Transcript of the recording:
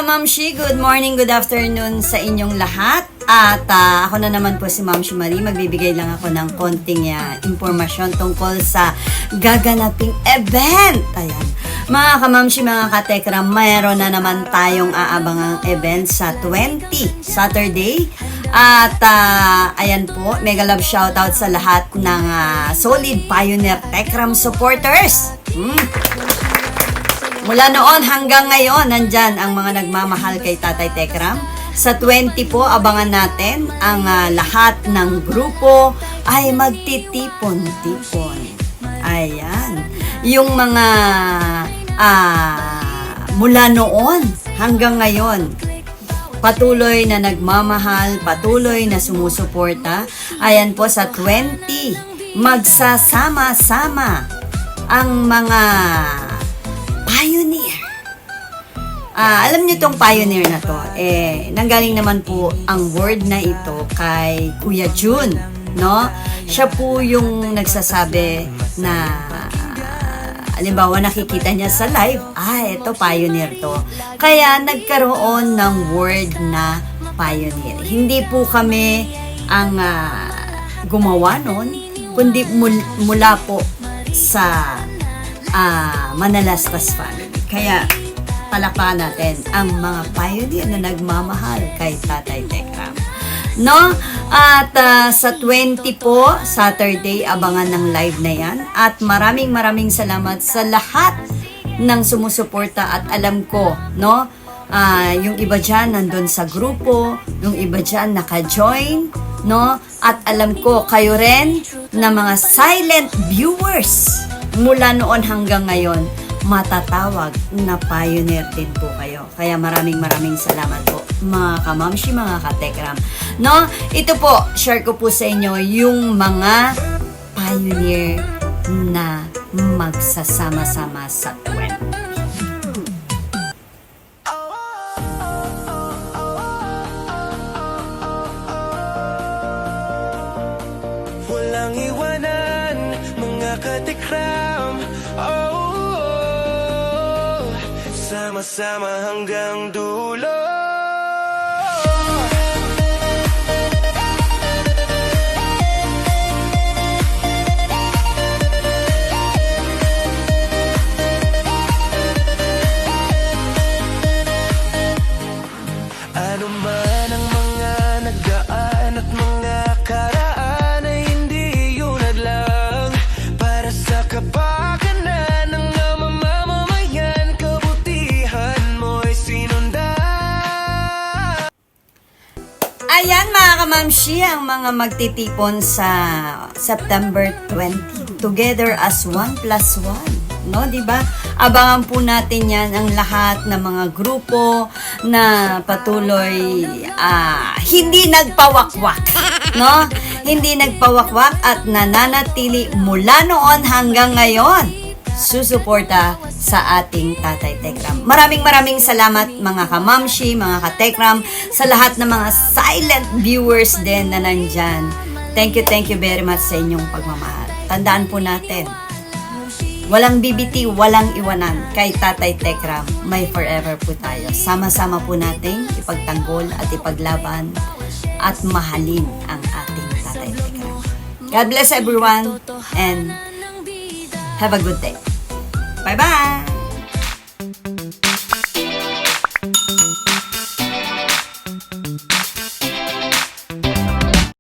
Mamshi, good morning, good afternoon sa inyong lahat. At ako na naman po si Mamshi Marie. Magbibigay lang ako ng konting impormasyon tungkol sa gaganaping event. Ayan. Mga kamamshi, mga katekram, mayroon na naman tayong aabangang event sa 20, Saturday. At ayan po, mega love shoutout sa lahat ng solid Pioneer Tekram supporters. Mula noon hanggang ngayon, nandyan ang mga nagmamahal kay Tatay Tekram. Sa 20 po, abangan natin ang lahat ng grupo ay magtitipon-tipon. Ayan. Yung mga mula noon hanggang ngayon, patuloy na nagmamahal, patuloy na sumusuporta. Ayan po sa 20, magsasama-sama ang mga pioneer. Alam niyo tong pioneer na to, nanggaling naman po ang word na ito kay Kuya Jun, no? Siya po yung nagsasabi na halimbawa nakikita niya sa live, ito pioneer to. Kaya nagkaroon ng word na pioneer. Hindi po kami ang gumawa nun, kundi mula po sa Manalastas family. Kaya palakpakan natin ang mga pioneer na nagmamahal kay Tatay Tekram. No? At sa 20 po, Saturday, abangan ng live na yan. At maraming salamat sa lahat ng sumusuporta at alam ko, no? Yung iba dyan nandun sa grupo, yung iba dyan naka-join, no? At alam ko, kayo rin na mga silent viewers mula noon hanggang ngayon, matatawag na pioneer din po kayo. Kaya maraming salamat po mga kamamshi, mga katekram. No? Ito po, share ko po sa inyo yung mga pioneer na magsasama-sama sa 20. Walang iwanan, mga katekram. Sama-sama hanggang dulo. Ano man ang mga nagdaan at mga karaan ay hindi yun lang para sa kapakanan ng mamamayan, kabutihan mo'y sinundan. Ayan mga kamamshi, ang mga magtitipon sa September 20 together as 1+1. No, 'di ba? Abangan po natin 'yan, ang lahat ng mga grupo na patuloy hindi nagpawakwak, no? Hindi nagpawakwak at nananatili mula noon hanggang ngayon susuporta sa ating Tatay Tekram. Maraming salamat mga kamamshi, mga katekram, sa lahat ng mga silent viewers din na nandyan. Thank you very much sa inyong pagmamahal. Tandaan po natin, walang bibiti, walang iwanan. Kay Tatay Tekram, may forever po tayo. Sama-sama po nating ipagtanggol at ipaglaban at mahalin ang ating Tatay Tekram. God bless everyone and have a good day. Bye-bye!